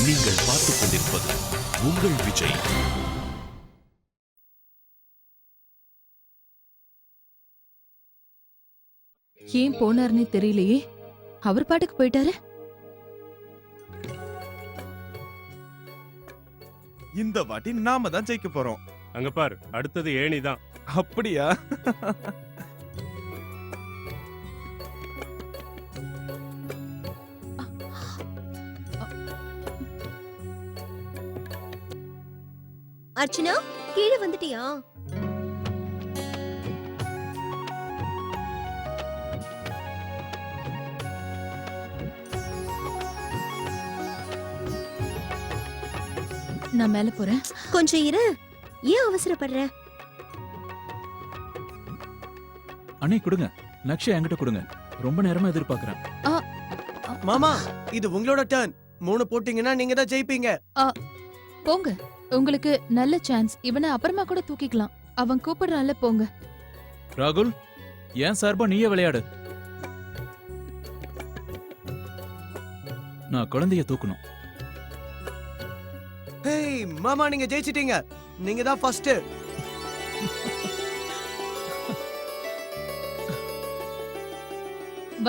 நீங்கள் பார்த்துக் கொண்டிருப்பது உங்கள் விஜய். ஏன் போனாருன்னு தெரியலையே. அவர் பாட்டுக்கு போயிட்டாரு. இந்த வாட்டி நாம தான் ஜெயிக்க போறோம். அங்க பாரு, அடுத்தது ஏணிதான். அப்படியா? அர்ச்சனா, கீழே வந்துட்டியா? நான் மேல போறேன். கொஞ்சம் இரு. ஏன் அவசரப்படுற? அண்ணே கொடுங்க, நக்ஷா என்கிட்ட கொடுங்க. ரொம்ப நேரமா எதிர்பார்க்கறேன். மாமா, இது உங்களோட டர்ன். 3 போட்டீங்கன்னா நீங்க தான் ஜெயிப்பீங்க. போங்க, உங்களுக்கு நல்ல சான்ஸ். இவனை அப்புறமா கூட தூக்கிக்கலாம். அவன் கூப்பிடுறான்ல, போங்க. ராகுல், ஏன் சார்பா நீயே விளையாடு. நான் குழந்தைய தூக்கணும். ஹேய் மாமா, நீங்க ஜெயிச்சிட்டீங்க. நீங்க தான் ஃபர்ஸ்ட்.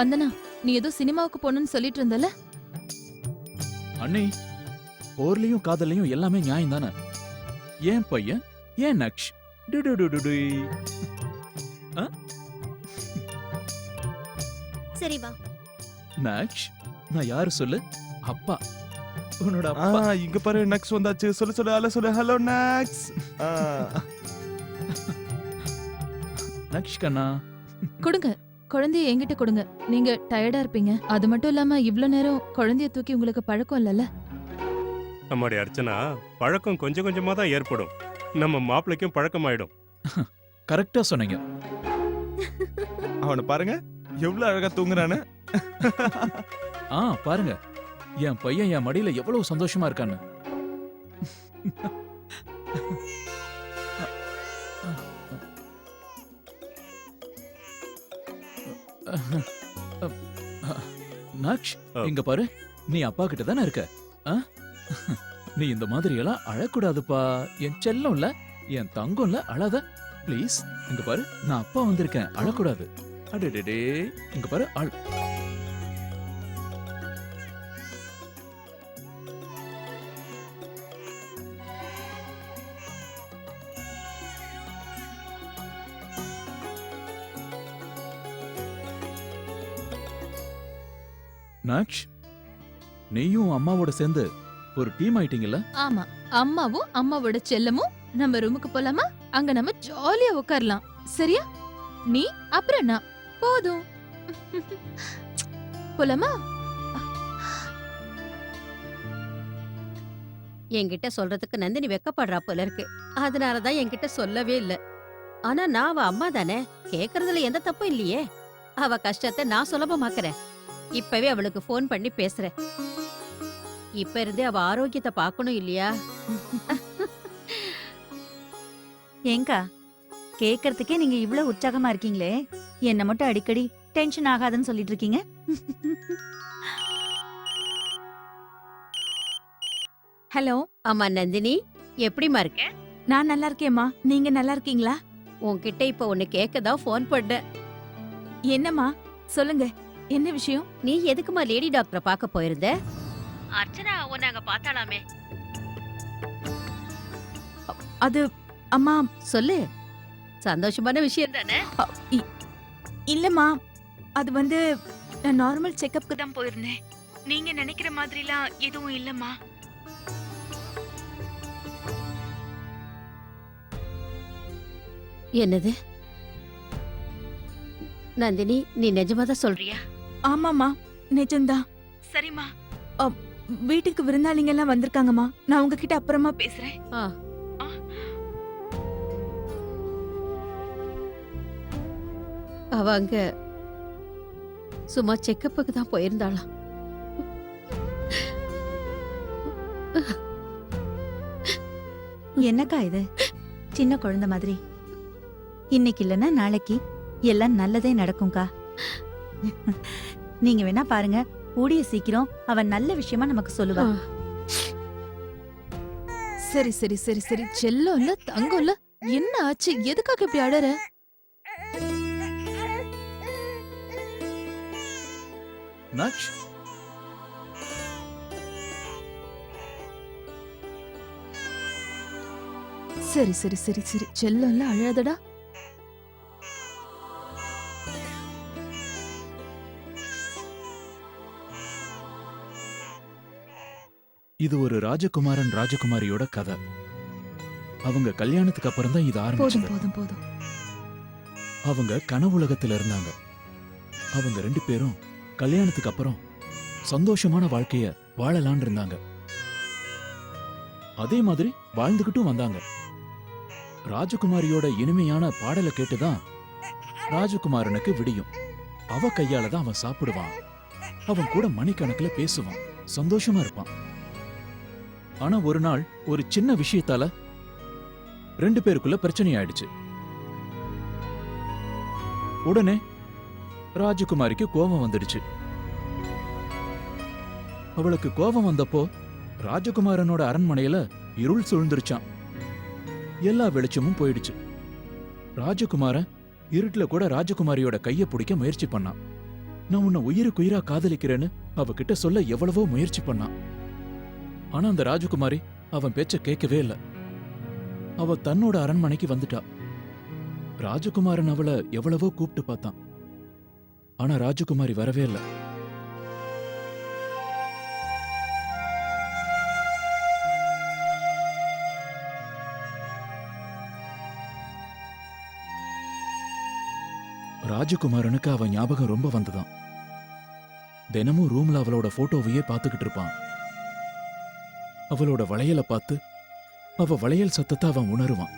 வந்தனா, நீ ஏதோ சினிமாவுக்கு போகணும்னு சொல்லிட்டு இருந்தல. அண்ணி, போர்லயும் காதல்லையும் எல்லாமே நியாயம் தானே. ஏன் பையன், ஏன் நக்ஷ் சரி வா. நக்ஷ், நான் யாரு சொல்லு? அப்பா, உன்னோட ஆ, அப்பா. இங்க பாரு, நக்ஸ் வந்தாச்சு. சொல்லு சொல்லு, ஹலோ சொல்லு. ஹலோ நக்ஸ். நக்ஷ் கண்ணா, கொடுங்க, குழந்தைய என்கிட்ட கொடுங்க. நீங்க டயர்டா இருப்பீங்க. அது மட்டும் இல்லாம இவ்ளோ நேரம் குழந்தைய தூக்கி உங்களுக்கு பழக்கம் இல்லல்ல. நம்முடைய அர்ச்சனா, பழக்கம் கொஞ்சம் கொஞ்சமா தான் ஏற்படும். நம்ம மாப்பிளைக்கும் பழக்கமாயிடும். கரெக்டா சொன்னீங்க. அவனை பாருங்க, எவ்வளவு அழகா தூங்குறானு. பாருங்க, என் பையன் என் மடியில எவ்வளவு சந்தோஷமா இருக்கான்னு. நக்ஷ், இங்க பாரு, நீ அப்பா கிட்ட தானே இருக்க. நீ இந்த மாதிரி எல்லாம் அழக்கூடாதுப்பா. என் செல்லம்ல, என் தங்கம்ல, அழாத ப்ளீஸ். இங்க பாரு, நான் அப்பா வந்திருக்கேன், அழக்கூடாது. அடடே, இங்க பாரு, அழ. நக்ஷ், நீயும் அம்மாவோட சேர்ந்து ஒரு டீம் ஆயிட்டீங்கல்ல? ஆமா, அம்மாவும் அம்மாவோட செல்லமும் நம்ம ரூமுக்கு போலாமா? அங்க நம்ம ஜாலியா உட்காரலாம். சரியா? நீ அப்புறம் நான், போதும். போலாமா? என்கிட்ட சொல்றதுக்கு நந்தினி வெக்கப்படுறா போல இருக்கு. அதனாலதான் என்கிட்ட சொல்லவே இல்ல. ஆனா நான் அவ அம்மா தானே, கேக்குறதுல எந்த தப்பும் இல்லையே. அவ கஷ்டத்தை நான் சுலபமாக்குறேன். இப்பவே அவளுக்கு போன் பண்ணி பேசுறேன். இப்ப இருந்தே அவ ஆரோக்கியத்தை பாக்கணும் இல்லையா? ஏங்கா, கேக்குறதுக்கே நீங்க இவ்ளோ உற்சாகமா இருக்கீங்களே, என்ன மட்டும் அடிக்கடி டென்ஷன் ஆகாதுன்னு சொல்லிட்டு இருக்கீங்க. ஹலோ. ஆமா நந்தினி, எப்படிமா இருக்க? நான் நல்லா இருக்கேம்மா, நீங்க நல்லா இருக்கீங்களா? உன்கிட்ட இப்ப ஒண்ணு கேக்கதான் போன் பண்ணேன். என்னம்மா, சொல்லுங்க, என்ன விஷயம்? நீ எதுக்குமா லேடி டாக்டரை பார்க்க போயிருந்த? அர்ச்சனா உன்னை அங்க பார்த்தாலாமே. அது அம்மா. சொல்லு, சந்தோஷமான விஷயம் தானே? இல்லம்மா, அது வந்து நான் நார்மல் செக்கப்க்கு தான் போயிருந்தேன். நீங்க நினைக்கிற மாதிரிலாம் எதுவும் இல்லம்மா. என்னது நந்தினி, நீ நிஜமாதான் சொல்றியா? ஆமாம்மா, நிஜம்தான். சரிம்மா, வீட்டுக்கு விருந்தாளிங்க எல்லாம் வந்திருக்காங்கம்மா. நான் உங்ககிட்ட அப்புறமா பேசுறேன். அவ அங்க சும்மா செக்கப்புக்கு தான் போயிருந்தாளாம். என்னக்கா இது, சின்ன குழந்தை மாதிரி? இன்னைக்கு இல்லைன்னா நாளைக்கு எல்லாம் நல்லதே நடக்கும்க்கா. நீங்க வேணா பாருங்க, கூடிய சீக்கிரம் அவன் நல்ல விஷயமா நமக்கு சொல்லுவா. சரி சரி சரி சரி செல்லம் இல்ல தங்கம் இல்ல என்ன ஆச்சு எதுக்காக இப்படி அழற நக்ஷ் சரி சரி சரி சரி செல்லம் இல்ல அழாதடா இது ஒரு ராஜகுமாரன் ராஜகுமாரியோட கதை. அவங்க கல்யாணத்துக்கு அப்புறம் தான் இது போதும் ஆரம்பிச்சது. போதும் போதும் அவங்க கனவுலகத்துல இருந்தாங்க. அவங்க 2 பேரும் கல்யாணத்துக்கு அப்புறம் சந்தோஷமான வாழ்க்கைய வாழலாம்னு இருந்தாங்க. அதே மாதிரி வாழ்ந்துகிட்டும் வந்தாங்க. ராஜகுமாரியோட இனிமையான பாடலை கேட்டுதான் ராஜகுமாரனுக்கு விடியும். அவ கையால தான் அவன் சாப்பிடுவான். அவன் கூட மணிக்கணக்குல பேசுவான், சந்தோஷமா இருப்பான். ஆனா ஒரு நாள் ஒரு சின்ன விஷயத்தால 2 பேருக்குள்ள பிரச்சனை ஆயிடுச்சு. உடனே ராஜகுமாரிக்கு கோபம் வந்துடுச்சு. அவளுக்கு கோபம் வந்தப்போ ராஜகுமாரனோட அரண்மனையில இருள் சூழ்ந்துருச்சான். எல்லா வெளிச்சமும் போயிடுச்சு. ராஜகுமாரன் இருட்டுல கூட ராஜகுமாரியோட கைய பிடிக்க முயற்சி பண்ணான். நான் உன்னை உயிருக்குயிரா காதலிக்கிறேன்னு அவகிட்ட சொல்ல எவ்வளவோ முயற்சி பண்ணான். ஆனா அந்த ராஜகுமாரி அவன் பேச்ச கேட்கவே இல்ல. அவ தன்னோட அரண்மனைக்கு வந்துட்டா. ராஜகுமாரன் அவளை எவ்வளவோ கூப்பிட்டு பார்த்தான். ஆனா ராஜகுமாரி வரவே இல்ல. ராஜகுமாரனுக்கு அவ ஞாபகம் ரொம்ப வந்ததாம். தினமும் ரூம்ல அவளோட போட்டோவையே பார்த்துக்கிட்டு இருப்பான். அவளோட வளையல பார்த்து அவ வளையல் சத்தத்தை அவன் உணருவான்.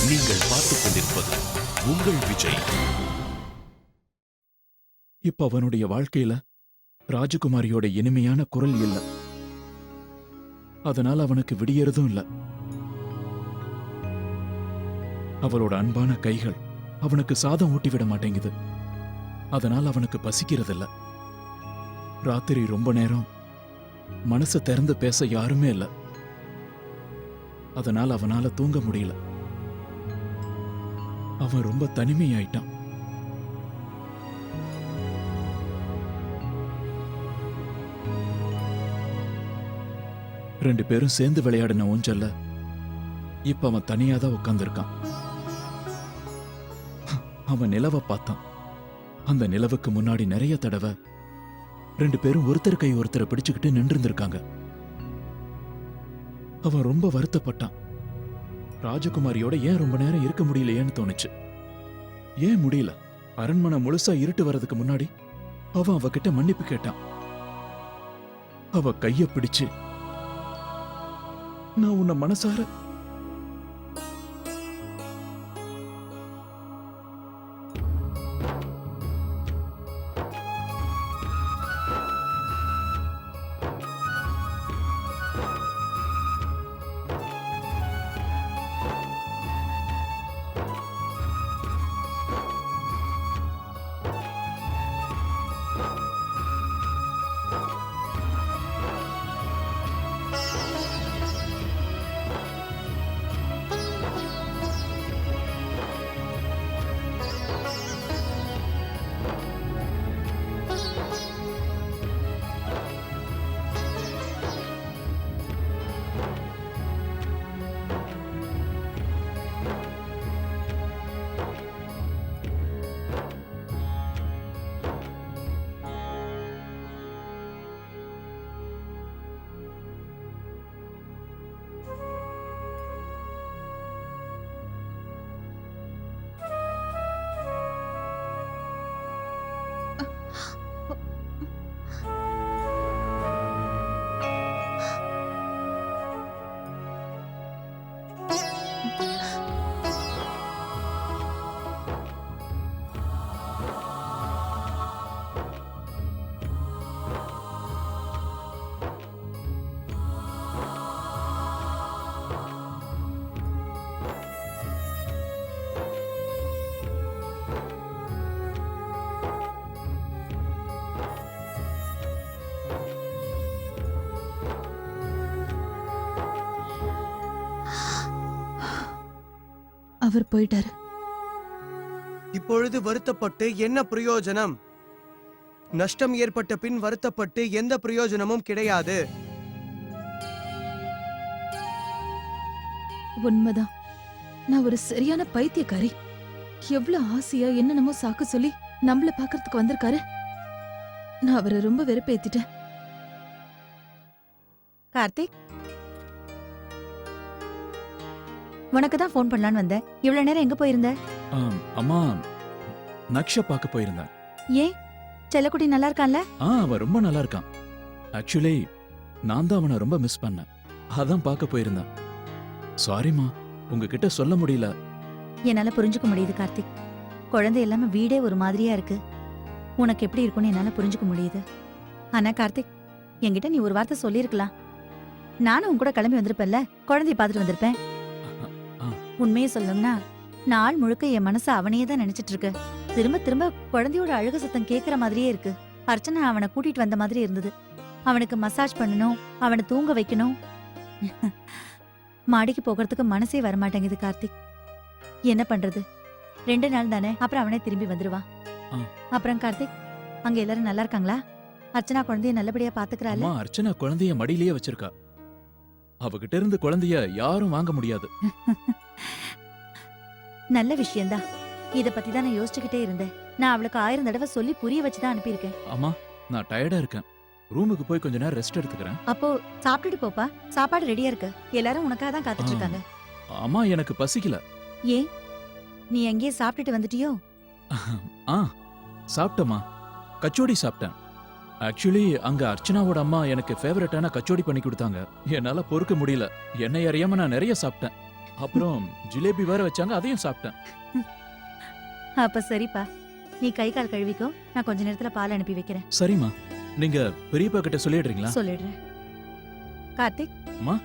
நீங்கள் பார்த்துக் கொண்டிருப்பது உங்கள் விஜய். இப்ப அவனுடைய வாழ்க்கையில ராஜகுமாரியோட இனிமையான குரல் இல்ல. அதனால அவனுக்கு விடியறதும் இல்ல. அவளோட அன்பான கைகள் அவனுக்கு சாதம் ஊட்டி விட மாட்டேங்குது. அதனால அவனுக்கு பசிக்கிறதில்ல. ராத்திரி ரொம்ப நேரம் மனசை திறந்து பேச யாருமே இல்ல. அதனால அவனால தூங்க முடியல. அவன் ரொம்ப தனிமையாயிட்டான். ரெண்டு பேரும் சேர்ந்து விளையாடின ஊஞ்சல்ல இப்ப அவன் தனியாதான் உட்கார்ந்திருக்கான். அவன் நிலவை பார்த்தான். அந்த நிலவுக்கு முன்னாடி நிறைய தடவை 2 பேரும் ஒருத்தர் கை ஒருத்தரை பிடிச்சுக்கிட்டு நின்று இருந்திருக்காங்க. அவன் ரொம்ப வருத்தப்பட்டான். ராஜகுமாரியோட ஏன் ரொம்ப நேரம் இருக்க முடியலையேன்னு தோணுச்சு. ஏன் முடியல? அரண்மனை முழுசா இருட்டு வர்றதுக்கு முன்னாடி அவன் அவகிட்ட மன்னிப்பு கேட்டான். அவ கைய பிடிச்சு, நான் உன்னை மனசார அவர் போயிட்டாரு. இப்பொழுது வருத்தப்பட்டு என்ன பிரயோஜனம்? நஷ்டம் ஏற்பட்ட பின் வருத்தப்பட்டு எந்த பிரயோஜனமும் கிடையாது. உண்மைதான். நான் ஒரு சரியான பைத்தியக்காரி. எவ்வளவு ஆசையா என்னென்னமோ சாக்கு சொல்லி நம்மள பாக்குறதுக்கு வந்திருக்காரு. நான் அவரை ரொம்ப வெறுப்பேத்திட்டேன். கார்த்திக், உனக்கு தான் ஃபோன் பண்ணலான்னு வந்தேன். இவ்வளவு நேரம் எங்க போயிருந்த? அம்மா, நக்ஷ பார்க்க போயிருந்தேன். ஏன், செல்லக்குட்டி நல்லா இருக்கான்ல? அவன் ரொம்ப நல்லா இருக்கான். ஆக்சுவலி நான் தான் அவனை ரொம்ப மிஸ் பண்ணேன். அதான் பார்க்க போயிருந்தேன். சாரிம்மா, உங்ககிட்ட சொல்ல முடியல. என்னால புரிஞ்சுக்க முடியுது கார்த்திக். குழந்தை இல்லாம வீடே ஒரு மாதிரியா இருக்கு. உனக்கு எப்படி இருக்கும்னு என்னால புரிஞ்சுக்க முடியுது. ஆனா கார்த்திக், என்கிட்ட நீ ஒரு வார்த்தை சொல்லியிருக்கலாம். நானும் உன் கூட கிளம்பி வந்திருப்பேன்ல, குழந்தைய பார்த்துட்டு வந்திருப்பேன். உண்மையை சொல்லணும்னா நாள் முழுக்க என் மனசு அவனையே தான் நினைச்சிட்டு இருக்கு. திரும்ப திரும்ப குழந்தையோட அழுக சத்தம் கேக்குற மாதிரியே இருக்கு. அர்ச்சனா அவனை கூட்டிட்டு வந்த மாதிரி இருந்தது. அவனுக்கு மசாஜ் பண்ணணும், அவனை தூங்க வைக்கணும். மாடிக்கு போகிறதுக்கு மனசே வரமாட்டேங்குது கார்த்திக். என்ன பண்றது? 2 நாள் தானே, அப்புறம் அவனே திரும்பி வந்துருவான். அப்புறம் கார்த்திக், அங்க எல்லாரும் நல்லா இருக்காங்களா? அர்ச்சனா குழந்தைய நல்லபடியா பாத்துக்கறாளா? அம்மா, அர்ச்சனா குழந்தைய மடியிலேயே வச்சிருக்கா. அவகிட்ட இருந்து குழந்தைய யாரும் வாங்க முடியாது. நல்ல விஷயம்தான். இத பத்தி தான் நான் யோசிச்சுக்கிட்டே இருந்தேன். நான் அவளுக்கு 1000 தடவை சொல்லி புரிய வச்சுதான் அனுப்பியிருக்கேன். அம்மா, நான் டயர்டா இருக்கேன். ரூமுக்கு போய் கொஞ்ச நேரம் ரெஸ்ட் எடுத்துக்கிறேன். அப்போ சாப்பிட்டுட்டு போப்பா. சாப்பாடு ரெடியா இருக்கு. எல்லாரும் உனக்காக தான் காத்துட்டு இருக்காங்க. அம்மா, எனக்கு பசிக்கல. ஏன், நீ எங்கேயே சாப்பிட்டுட்டு வந்துட்டியோ? சாப்பிட்டமா, கச்சோடி சாப்பிட்டேன். ஆக்சுவலி அங்க அர்ச்சனாவோட அம்மா எனக்கு ஃபேவரட்டான கச்சோடி பண்ணி கொடுத்தாங்க. என்னால பொறுக்க முடியல. என்னை அறியாம நான் நிறைய சாப்பிட்டேன். அப்புறம் ஜிலேபி வேற வச்சாங்க, அதையும் சாப்பிட்டேன். அப்ப சரிப்பா, நீ கை கால் கழுவிக்கோ. நான் கொஞ்ச நேரத்துல பால் அனுப்பி வைக்கிறேன். சரிம்மா, நீங்க பெரியப்பா கிட்ட சொல்லிடுறீங்களா? சொல்லிடுறேன். கார்த்திக், அம்மா.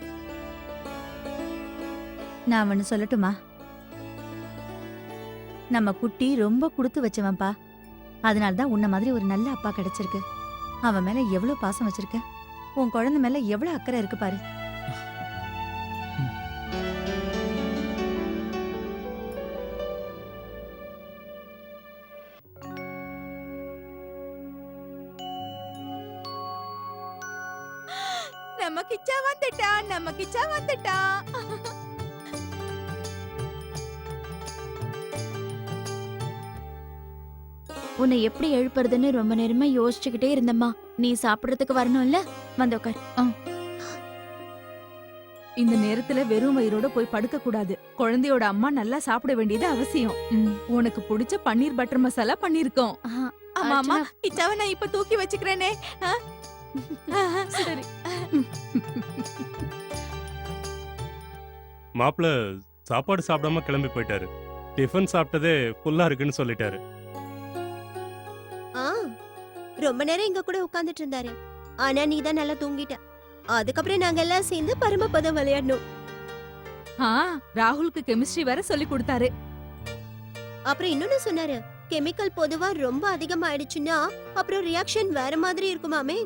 நான் ஒன்னு சொல்லட்டுமா? நம்ம குட்டி ரொம்ப கொடுத்து வச்சவன்பா. அதனாலதான் உன்ன மாதிரி ஒரு நல்ல அப்பா கிடைச்சிருக்கு. அவன் மேல எவ்வளவு பாசம் வச்சிருக்க. உன் குழந்தை மேல எவ்வளவு அக்கறை இருக்கு பாரு. நம்ம கிச்சா வந்துட்டா, நம்ம கிச்சா வந்துட்டா. உன்னை எப்படி எழுப்புறதுன்னு ரொம்ப நேரமா யோசிச்சுக்கிட்டே இருந்தம்மா. நீ சாப்பிடறதுக்கு வரணும்ல, வந்து உட்கார். இந்த நேரத்துல வெறும் வயிறோட போய் படுக்க கூடாது. குழந்தையோட அம்மா நல்லா சாப்பிட வேண்டியது அவசியம். உனக்கு பிடிச்ச பன்னீர் பட்டர் மசாலா பண்ணிருக்கோம். ஆமா ஆமா, கிச்சாவை நான் இப்ப தூக்கி வச்சுக்கிறேனே. சரி. மாப்பிள்ள சாப்பாடு சாப்பிடாம கிளம்பி போயிட்டாரு. டிஃபன் சாப்பிட்டதே ஃபுல்லா இருக்குன்னு சொல்லிட்டாரு. ரொம்ப நேரம் எங்க கூட உட்கார்ந்துட்டு இருந்தாரு. ஆனா நீ தான் நல்லா தூங்கிட்ட. அதுக்கப்புறம் நாங்க எல்லாம் சேர்ந்து பரமபதம் விளையாடணும். ராகுலுக்கு கெமிஸ்ட்ரி வேற சொல்லி கொடுத்தாரு. அப்புறம் இன்னொன்னு சொன்னாரு, கெமிக்கல் பொதுவா ரொம்ப அதிகமாயிடுச்சுன்னா அப்புறம் ரியாக்ஷன் வேற மாதிரி இருக்குமாமே.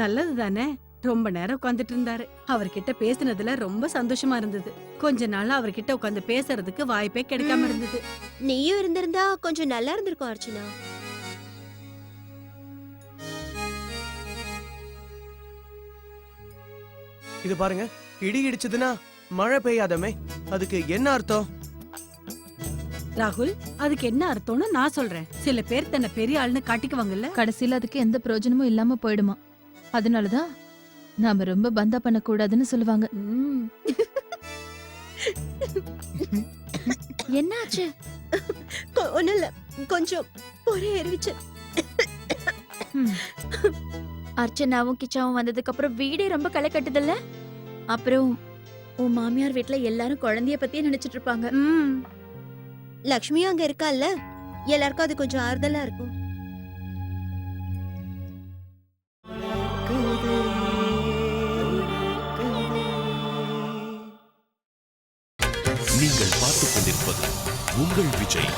நல்லது தானே. ரொம்ப நேரம் உட்கார்ந்துட்டு இருந்தாரு. அவர்கிட்ட பேசினதுல ரொம்ப சந்தோஷமா இருந்தது. கொஞ்ச நாள் அவர்கிட்ட உட்கார்ந்து பேசுறதுக்கு வாய்ப்பே கிடைக்காம இருந்தது. நீயும் இருந்திருந்தா கொஞ்சம் நல்லா இருந்திருக்கும் அர்ச்சனா. இது பாருங்க, இடி இடிச்சதுன்னா மழை பெய்யாதமே, அதுக்கு என்ன அர்த்தம்? ராகுல், அதுக்கு என்ன அர்த்தம்னு நான் சொல்றேன். சில பேர் தன்னை பெரிய ஆள்னு காட்டிக்குவாங்கல்ல. கடைசியில அதுக்கு எந்த பிரயோஜனமும் இல்லாம போயிடுமா. அதனாலதான் நாம ரொம்ப பந்தா பண்ண கூடாதுன்னு சொல்லுவாங்க. என்னாச்சு? ஒண்ணும் இல்ல, கொஞ்சம் ஒரே எரிவிச்சு. அர்ச்சனாவும் கிச்சாவும் வந்ததுக்கு அப்புறம் வீடே ரொம்ப களை கட்டுதல்ல. அப்புறம் உன் மாமியார் வீட்ல எல்லாரும் குழந்தைய பத்தியே நினைச்சிட்டு இருப்பாங்க. லக்ஷ்மியும் அங்க இருக்கால்ல, எல்லாருக்கும் அது கொஞ்சம் ஆறுதலா இருக்கும். நீங்கள் பார்த்துக் கொண்டிருப்பது உங்கள் விஜய்.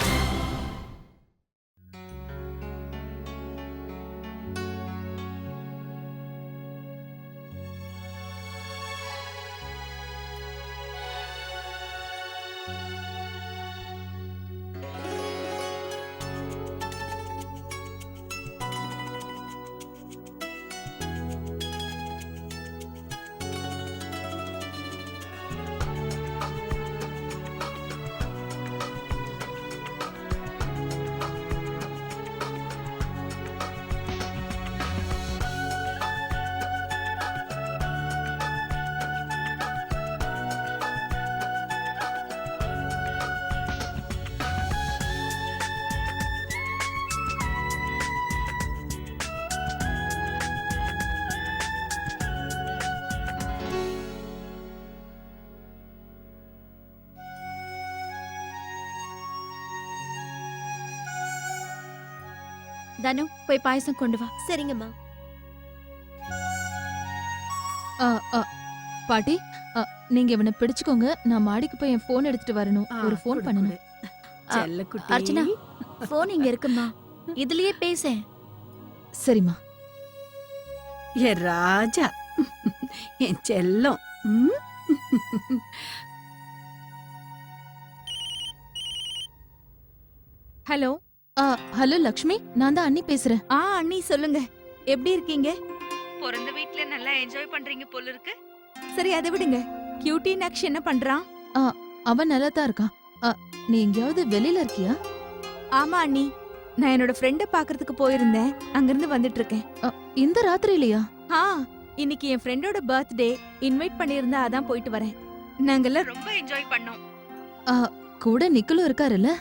தனு போய் பாயசம் கொண்டு வா. சரிங்கம்மா. ஆ, ஆ, பாட்டி நீங்க இவனை பிடிச்சுக்கோங்க. நான் மாடிக்கு போய் என் போன் எடுத்துட்டு வரணும். ஒரு போன் பண்ணணும். செல்லக்குட்டி. அர்ச்சனா போன் இங்க இருக்குமா, இதுலயே பேசேன். சரிம்மா. ஏ ராஜா, என் செல்லம். ம்? ஹலோ. ஹலோ லக்ஷ்மி, நான் தான் அண்ணி பேசுறேன். அண்ணி சொல்லுங்க. எப்படி இருக்கீங்க? பிறந்த வீட்ல நல்லா என்ஜாய் பண்றீங்க போல இருக்கு. சரி அதை விடுங்க. கியூட்டி நக்ஷ் என்ன பண்றான்? அவன் நல்லா தான் இருக்கான். நீ எங்கேயாவது வெளியில இருக்கியா? ஆமா அண்ணி, நான் என்னோட ஃப்ரெண்ட பாக்குறதுக்கு போயிருந்தேன். அங்கிருந்து வந்துட்டு இருக்கேன். இந்த ராத்திரியிலயா? இன்னைக்கு என் ஃப்ரெண்டோட பர்த்டே, இன்வைட் பண்ணியிருந்தா அதான் போயிட்டு வரேன். நாங்கெல்லாம் ரொம்ப என்ஜாய் பண்ணோம். கூட நிக்கலும் இருக்காருல்ல?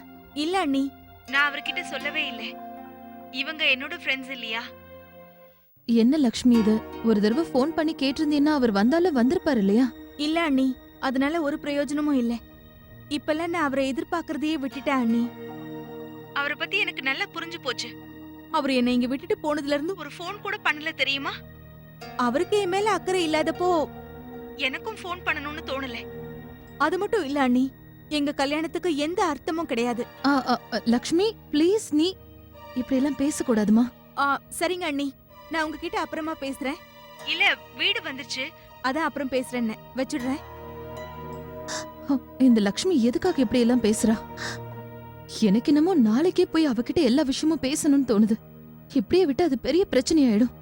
இல்ல அண்ணி, நான் அவர்கிட்ட சொல்லவே இல்ல. இவங்க என்னோட ஃப்ரெண்ட்ஸ் இல்லையா? என்ன லக்ஷ்மி இது? ஒரு தடவை ஃபோன் பண்ணி கேட்டிருந்தீன்னா அவர் வந்தாலும் வந்திருப்பாரு இல்லையா? இல்ல அண்ணி, அதனால ஒரு பிரயோஜனமும் இல்ல. இப்பெல்லாம் நான் அவரை எதிர்பார்க்கறதையே விட்டுட்டேன் அண்ணி. அவரை பத்தி எனக்கு நல்லா புரிஞ்சு போச்சு. அவர் என்னை இங்க விட்டுட்டு போனதுல இருந்து ஒரு ஃபோன் கூட பண்ணல தெரியுமா? அவருக்கு என் மேல அக்கறை இல்லாதப்போ எனக்கும் ஃபோன் பண்ணணும்னு தோணல. அது மட்டும் இல்ல அண்ணி, எங்க கல்யாணத்துக்கு எந்த அர்த்தமும் கிடையாது. லக்ஷ்மி ப்ளீஸ், நீ இப்படி எல்லாம் பேசக்கூடாதுமா. சரிங்க அண்ணி, நான் உங்ககிட்ட அப்புறமா பேசுறேன். இல்ல வீடு வந்துருச்சு, அதான் அப்புறம் பேசுறேன்னு வச்சிடுறேன். இந்த லக்ஷ்மி எதுக்காக இப்படி எல்லாம் பேசுறா? எனக்கு என்னமோ நாளைக்கே போய் அவகிட்ட எல்லா விஷயமும் பேசணும்னு தோணுது. இப்படியே விட்டு அது பெரிய பிரச்சனையாயிடும்.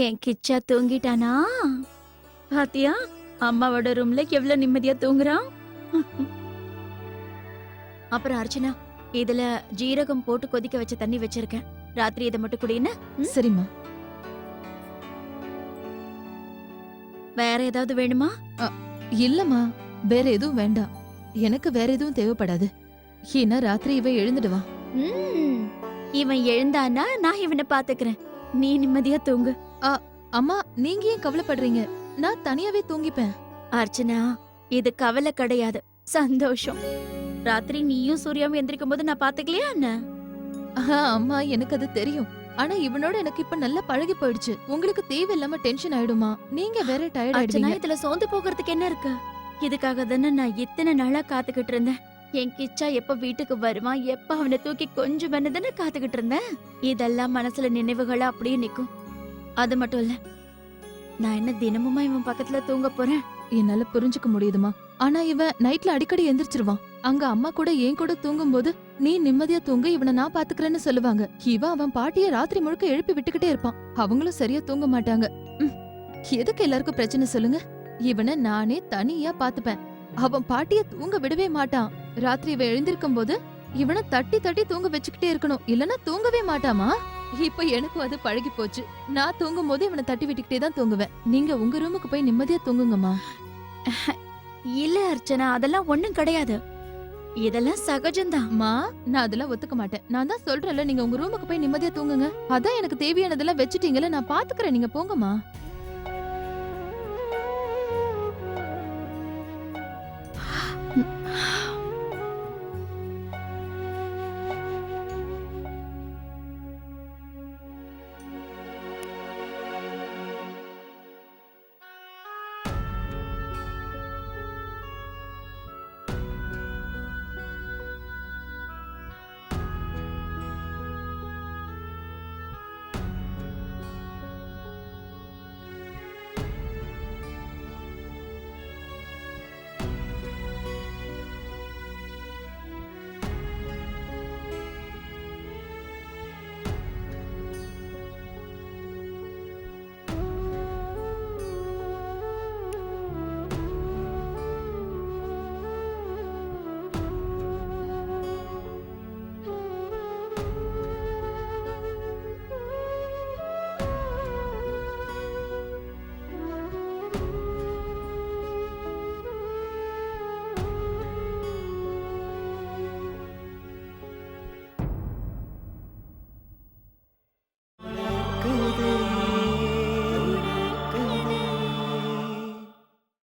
என் கிச்சா தூங்கிட்டானா? பாத்தியா அம்மாவோட ரூம்ல எவ்வளவு நிம்மதியா தூங்குறான். அப்புறம் அர்ச்சனா, இதுல ஜீரகம் போட்டு கொதிக்க வச்ச தண்ணி வச்சிருக்கேன். ராத்திரி இதை மட்டும் குடின்னு. சரிம்மா. வேற ஏதாவது வேணுமா? இல்லம்மா, வேற எதுவும் வேண்டாம். எனக்கு வேற எதுவும் தேவைப்படாது. ஏன்னா ராத்திரி இவ எழுந்துடுவான். இவன் எழுந்தானா நான் இவனை பாத்துக்கிறேன். நீ நிம்மதியா தூங்கு. அம்மா, நீங்க ஏன் கவலைப்படுறீங்க? நான் தனியாவே தூங்கிப்பேன். அர்ச்சனா, இது கவலை கிடையாது, சந்தோஷம். ராத்திரி நீயும் சூர்யாவும் எந்திரிக்கும் போது நான் பாத்துக்கலையா என்ன? அம்மா, எனக்கு அது தெரியும். ஆனா இவனோட எனக்கு இப்ப நல்லா பழகி போயிடுச்சு. உங்களுக்கு தேவையில்லாம டென்ஷன் ஆயிடுமா? நீங்க வேற டயர்ட் அர்ச்சனா, ஆயிடுவீங்க. இதுல சோர்ந்து போகிறதுக்கு என்ன இருக்கு? இதுக்காக தானே நான் இத்தனை நாளா காத்துக்கிட்டு இருந்தேன். என் கிச்சா எப்ப வீட்டுக்கு வருவான், எப்ப அவனை தூக்கி கொஞ்சம் தானே காத்துக்கிட்டு இருந்தேன். இதெல்லாம் மனசுல நினைவுகளா அப்படியே நிக்கும். அது மட்டும் இல்ல, நான் என்ன தினமுமா இவன் பக்கத்துல தூங்க போறேன்? என்னால புரிஞ்சுக்க முடியுதுமா. ஆனா இவன் நைட்ல அடிக்கடி எந்திரிச்சிருவான். அங்க அம்மா கூட என் கூட தூங்கும் போது நீ நிம்மதியா தூங்க, இவனை நான் பாத்துக்கிறேன்னு சொல்லுவாங்க. இவன் அவன் பாட்டிய ராத்திரி முழுக்க எழுப்பி விட்டுக்கிட்டே இருப்பான். அவங்களும் சரியா தூங்க மாட்டாங்க. எதுக்கு எல்லாருக்கும் பிரச்சனை சொல்லுங்க? இவனை நானே தனியா பாத்துப்பேன். அவன் பாட்டிய தூங்க விடவே மாட்டான். ராத்திரி இவ எழுந்திருக்கும் போது இவனை தட்டி தட்டி தூங்க வச்சுக்கிட்டே இருக்கணும், இல்லனா தூங்கவே மாட்டாமா. இப்ப எனக்கும் அது பழகி போச்சு. நான் தூங்கும் போது இவனை தட்டி விட்டுக்கிட்டே தான் தூங்குவேன். நீங்க உங்க ரூமுக்கு போய் நிம்மதியா தூங்குங்கம்மா. இல்ல அர்ச்சனா, அதெல்லாம் ஒண்ணும் கிடையாது. இதெல்லாம் சகஜம்தான். மா, நான் அதெல்லாம் ஒத்துக்க மாட்டேன். நான் தான் சொல்றேன்ல, நீங்க உங்க ரூமுக்கு போய் நிம்மதியா தூங்குங்க. அதான் எனக்கு தேவையானதெல்லாம் வச்சுட்டீங்கல்ல, நான் பாத்துக்கிறேன். நீங்க போங்கம்மா.